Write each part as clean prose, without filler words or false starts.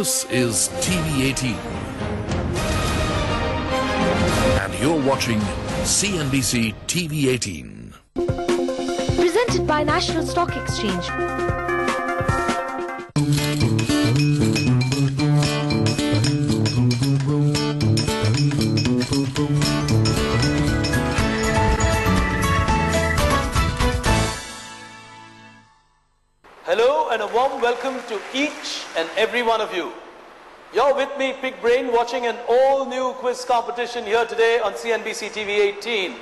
This is TV18 and you're watching CNBC TV18. Presented by National Stock Exchange. Hello and a warm welcome to each and every one of you. You're with me, Pig Brain, watching an all-new quiz competition here today on CNBC TV 18.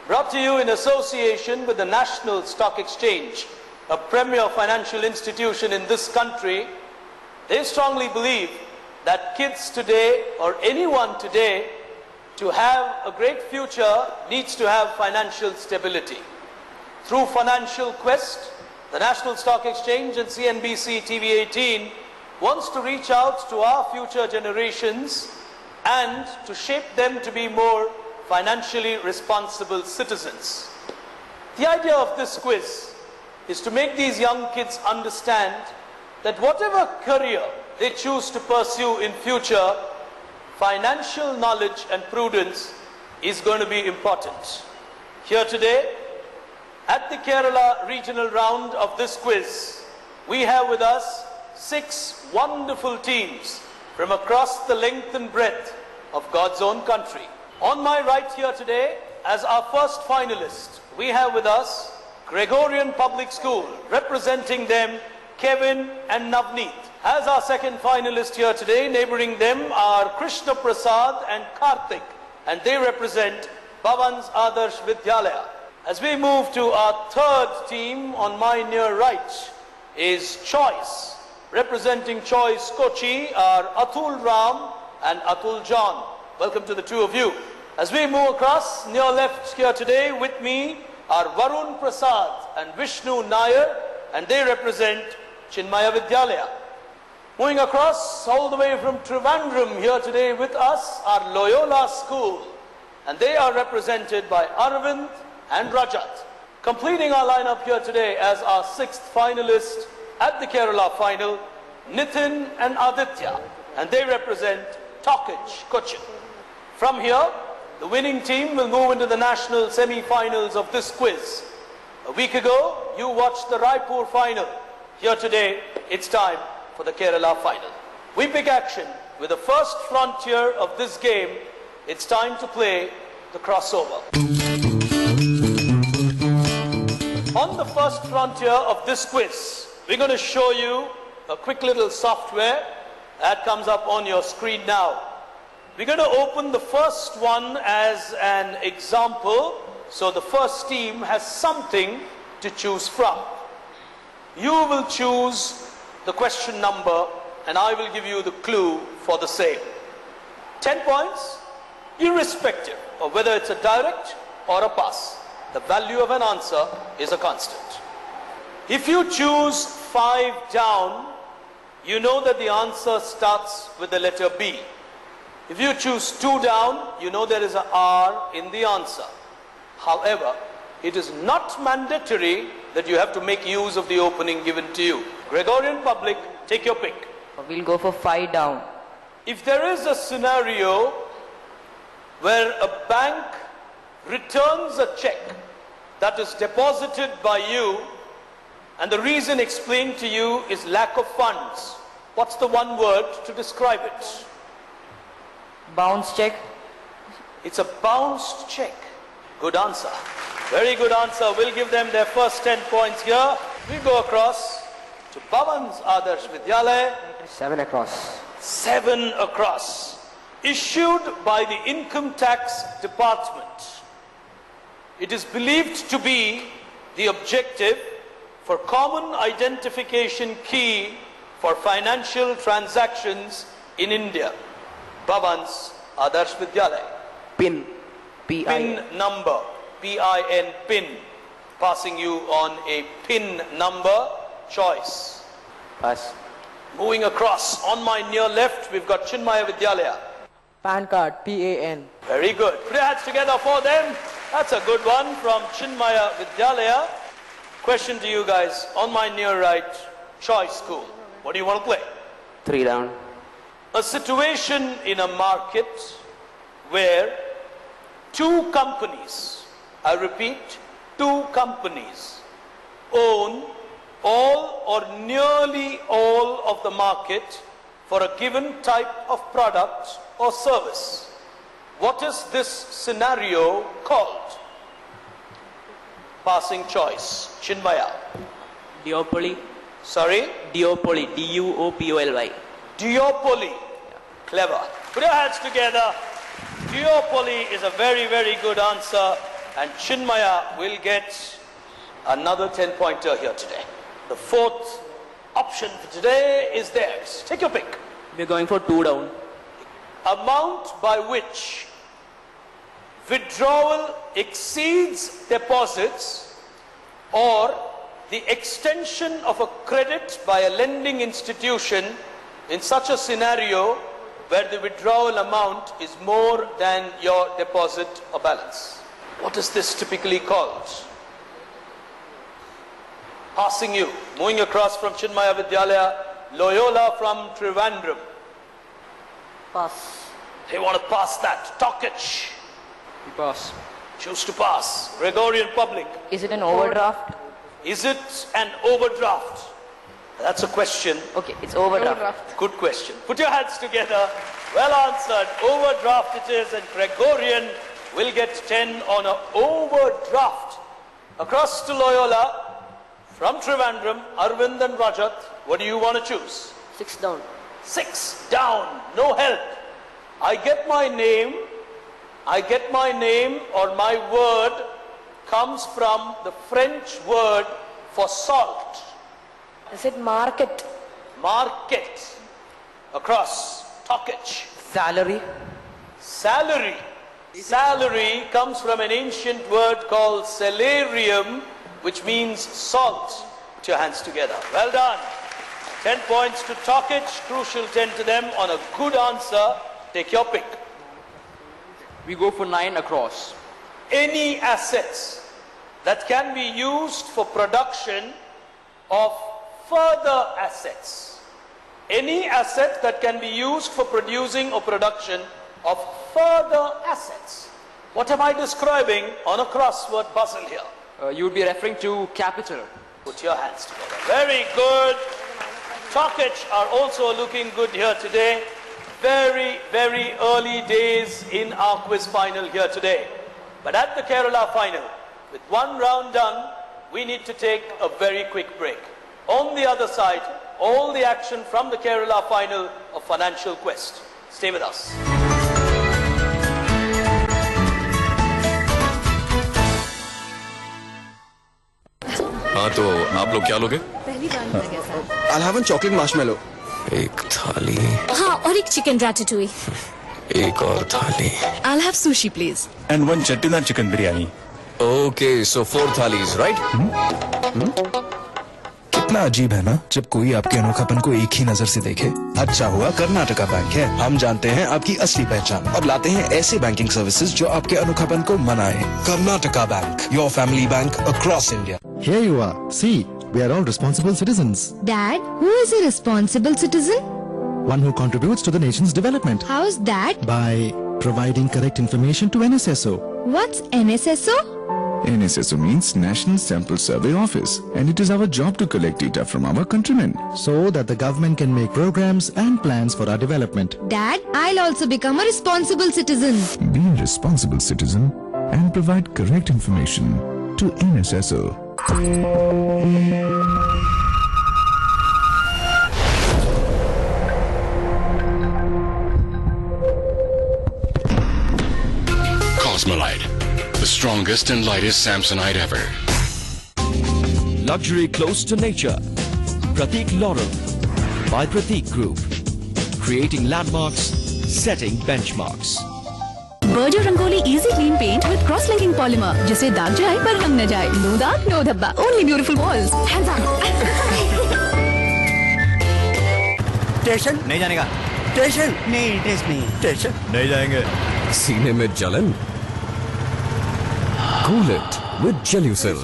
Brought to you in association with the National Stock Exchange, a premier financial institution in this country. They strongly believe that kids today, or anyone today, to have a great future needs to have financial stability. Through Financial Quest, the National Stock Exchange and CNBC TV 18 wants to reach out to our future generations and to shape them to be more financially responsible citizens. The idea of this quiz is to make these young kids understand that whatever career they choose to pursue in future, financial knowledge and prudence is going to be important. Here today, at the Kerala regional round of this quiz, we have with us 6 wonderful teams from across the length and breadth of God's own country. On my right here today, as our first finalist, we have with us Gregorian Public School, representing them Kevin and Navneet. As our second finalist here today, neighboring them are Krishna Prasad and Karthik, and they represent Bhavans Adarsh Vidyalaya. As we move to our third team, on my near right is Choice. Representing Choice Cochin are Atul Ram and Atul John. Welcome to the two of you. As we move across, near left here today with me are Varun Prasad and Vishnu Nair, and they represent Chinmaya Vidyalaya. Moving across all the way from Trivandrum, here today with us are Loyola School, and they are represented by Arvind and Rajat. Completing our lineup here today as our 6th finalist at the Kerala final, Nitin and Aditya, and they represent Tokaj, Cochin. From here, the winning team will move into the national semi-finals of this quiz. A week ago, you watched the Raipur final. Here today, it's time for the Kerala final. We pick action with the first frontier of this game. It's time to play the crossover. On the first frontier of this quiz, we're going to show you a quick little software that comes up on your screen now. We're going to open the first one as an example, so the first team has something to choose from. You will choose the question number and I will give you the clue for the same. 10 points, irrespective of whether it's a direct or a pass. The value of an answer is a constant. If you choose 5 down, you know that the answer starts with the letter B. If you choose 2 down, you know there is an R in the answer. However, it is not mandatory that you have to make use of the opening given to you. Gregorian public, take your pick. We'll go for 5 down. If there is a scenario where a bank returns a check that is deposited by you and the reason explained to you is lack of funds, what's the one word to describe it? Bounce check. It's a bounced check. Good answer. Very good answer. We'll give them their first 10 points here. We go across to Bhavans Adarsh Vidyalaya. 7 across. 7 across. Issued by the Income Tax Department. It is believed to be the objective for common identification key for financial transactions in India. Bhavans Adarsh Vidyalaya. PIN. PIN number. PIN, PIN. Passing you on a PIN number. Choice. Pass. Moving across, on my near left, we've got Chinmaya Vidyalaya. PAN card. PAN. Very good. Put your hands together for them. That's a good one from Chinmaya Vidyalaya. Question to you guys, on my near right, Choice School. What do you want to play? 3 down. A situation in a market where two companies, I repeat, two companies own all or nearly all of the market for a given type of product or service. What is this scenario called? Passing choice. Chinmaya. Duopoly. Sorry? Duopoly. D-U-O-P-O-L-Y. Duopoly. Clever. Put your hands together. Duopoly is a very, very good answer. And Chinmaya will get another 10-pointer here today. The fourth option for today is theirs. Take your pick. We're going for 2 down. Amount by which withdrawal exceeds deposits or the extension of a credit by a lending institution in such a scenario where the withdrawal amount is more than your deposit or balance. What is this typically called? Passing you, moving across from Chinmaya Vidyalaya, Loyola from Trivandrum. Pass. They want to pass that. Cochin. Pass. Choose to pass. Gregorian Public. Is it an overdraft? Is it an overdraft? That's a question. Okay, it's overdraft. Good question. Put your hands together. Well answered. Overdraft it is, and Gregorian will get 10 on an overdraft. Across to Loyola, from Trivandrum, Arvind and Rajat, what do you want to choose? 6 down. 6 down, no help. I get my name or my word comes from the French word for salt. Is it market? Market. Across, Tokich. Salary. Salary. Salary comes from an ancient word called salarium, which means salt. Put your hands together. Well done. 10 points to Tokich, crucial 10 to them on a good answer. Take your pick. We go for 9 across. Any assets that can be used for production of further assets. Any asset that can be used for producing or production of further assets. What am I describing on a crossword puzzle here? You would be referring to capital. Put your hands together. Very good. Tokich are also looking good here today. Very, very early days in our quiz final here today. But at the Kerala final, with one round done, we need to take a very quick break. On the other side, all the action from the Kerala final of Financial Quest. Stay with us. हाँ तो आप लोग क्या लोगे? पहली बार मिला गया sir. I'll have a chocolate marshmallow. एक थाली, हाँ और एक चिकन ratatouille। एक और थाली. I'll have sushi please। And one chettinad chicken biryani. Okay, so 4 thalis, right? कितना अजीब है ना जब कोई आपके अनोखापन को एक ही नजर से देखे। अच्छा हुआ कर्नाटका बैंक है। हम जानते हैं आपकी असली पहचान और लाते हैं ऐसे बैंकिंग सर्विसेज जो आपके अनोखापन को मनाए। Karnataka bank, your family bank across India. Here you are. See, we are all responsible citizens. Dad, who is a responsible citizen? One who contributes to the nation's development. How is that? By providing correct information to NSSO. What's NSSO? NSSO means National Sample Survey Office, and it is our job to collect data from our countrymen. So that the government can make programs and plans for our development. Dad, I'll also become a responsible citizen. Be a responsible citizen and provide correct information to NSSO. Cosmolite, the strongest and lightest Samsonite ever. Luxury close to nature. Pratik Laurel by Pratik Group. Creating landmarks, setting benchmarks. Berger Rangoli easy clean paint with cross linking polymer, जिससे दाग जाए पर रंग न जाए। No दाग no धब्बा, only beautiful walls. Hands up. Station नहीं जाने का। स्टेशन नहीं, इंटरेस्ट नहीं। स्टेशन नहीं जाएंगे। सीने में जलन? Cool it with Gelusil.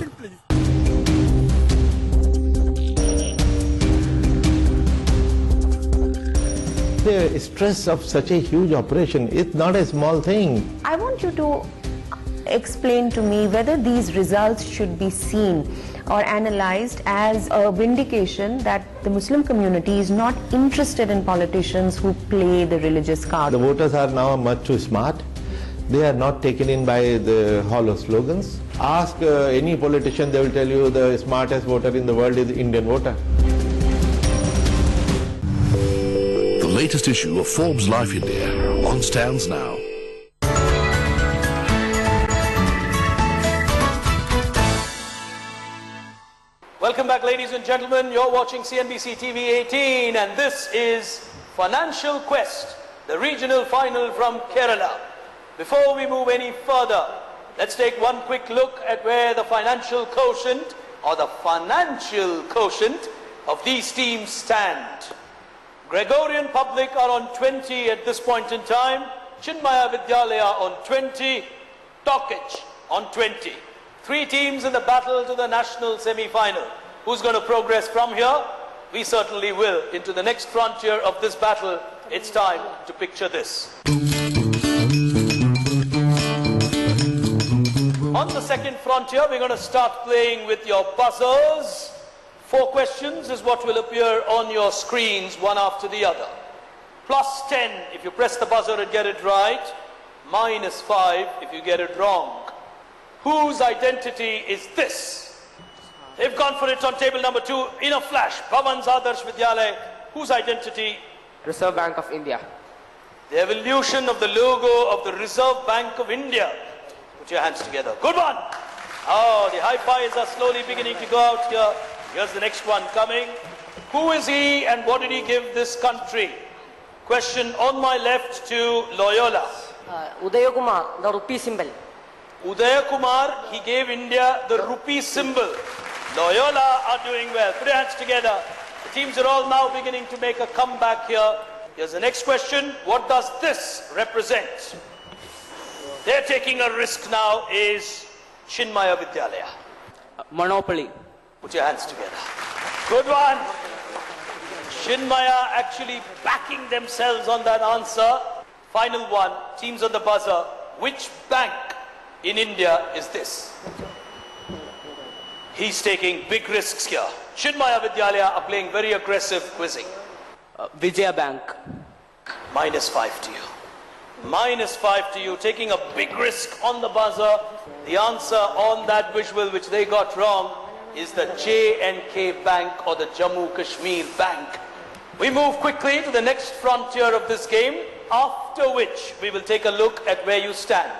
the stress of such a huge operation. It's not a small thing. I want you to explain to me whether these results should be seen or analyzed as a vindication that the Muslim community is not interested in politicians who play the religious card. The voters are now much too smart. They are not taken in by the hollow slogans. Ask any politician, they will tell you the smartest voter in the world is the Indian voter. The latest issue of Forbes Life India on stands now. Welcome back, ladies and gentlemen. You're watching CNBC TV 18 and this is Financial Quest, the regional final from Kerala. Before we move any further, let's take one quick look at where the financial quotient or the financial quotient of these teams stand. Gregorian Public are on 20 at this point in time, Chinmaya Vidyalaya on 20, Cochin on 20. Three teams in the battle to the national semi-final. Who's going to progress from here? We certainly will. Into the next frontier of this battle, it's time to picture this. On the second frontier, we're going to start playing with your buzzers. 4 questions is what will appear on your screens, one after the other. Plus 10 if you press the buzzer and get it right. Minus 5 if you get it wrong. Whose identity is this? They've gone for it on table number 2 in a flash. Bhavans, Adarsh, Vidyalaya. Whose identity? Reserve Bank of India. The evolution of the logo of the Reserve Bank of India. Put your hands together. Good one. Oh, the high fives are slowly beginning to go out here. Here's the next one coming. Who is he and what did he give this country? Question on my left to Loyola. Udaya Kumar, the rupee symbol. Udaya Kumar, he gave India the rupee symbol. Loyola are doing well. Put your hands together. The teams are all now beginning to make a comeback here. Here's the next question. What does this represent? They're taking a risk now is Chinmaya Vidyalaya. Monopoly. Put your hands together. Good one. Chinmaya actually backing themselves on that answer. Final one. Teams on the buzzer. Which bank in India is this? He's taking big risks here. Chinmaya Vidyalaya are playing very aggressive quizzing. Vijaya Bank. Minus 5 to you. Minus 5 to you, taking a big risk on the buzzer. The answer on that visual which they got wrong is the J&K Bank or the Jammu Kashmir Bank. We move quickly to the next frontier of this game, after which we will take a look at where you stand.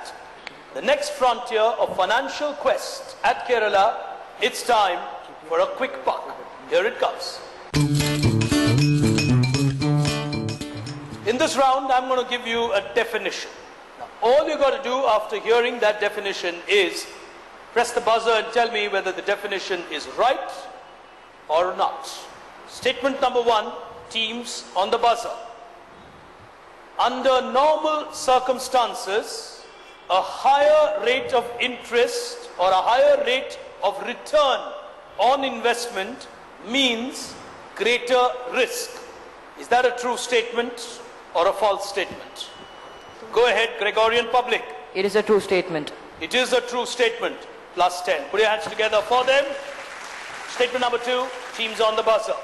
The next frontier of Financial Quest at Kerala, it's time for a quick buck. Here it comes. In this round, I'm going to give you a definition. Now, all you got to do after hearing that definition is press the buzzer and tell me whether the definition is right or not. Statement number 1, teams on the buzzer. Under normal circumstances, a higher rate of interest or a higher rate of return on investment means greater risk. Is that a true statement or a false statement? Go ahead, Gregorian Public. It is a true statement. It is a true statement. Plus 10. Put your hands together for them. Statement number 2, teams on the buzzer.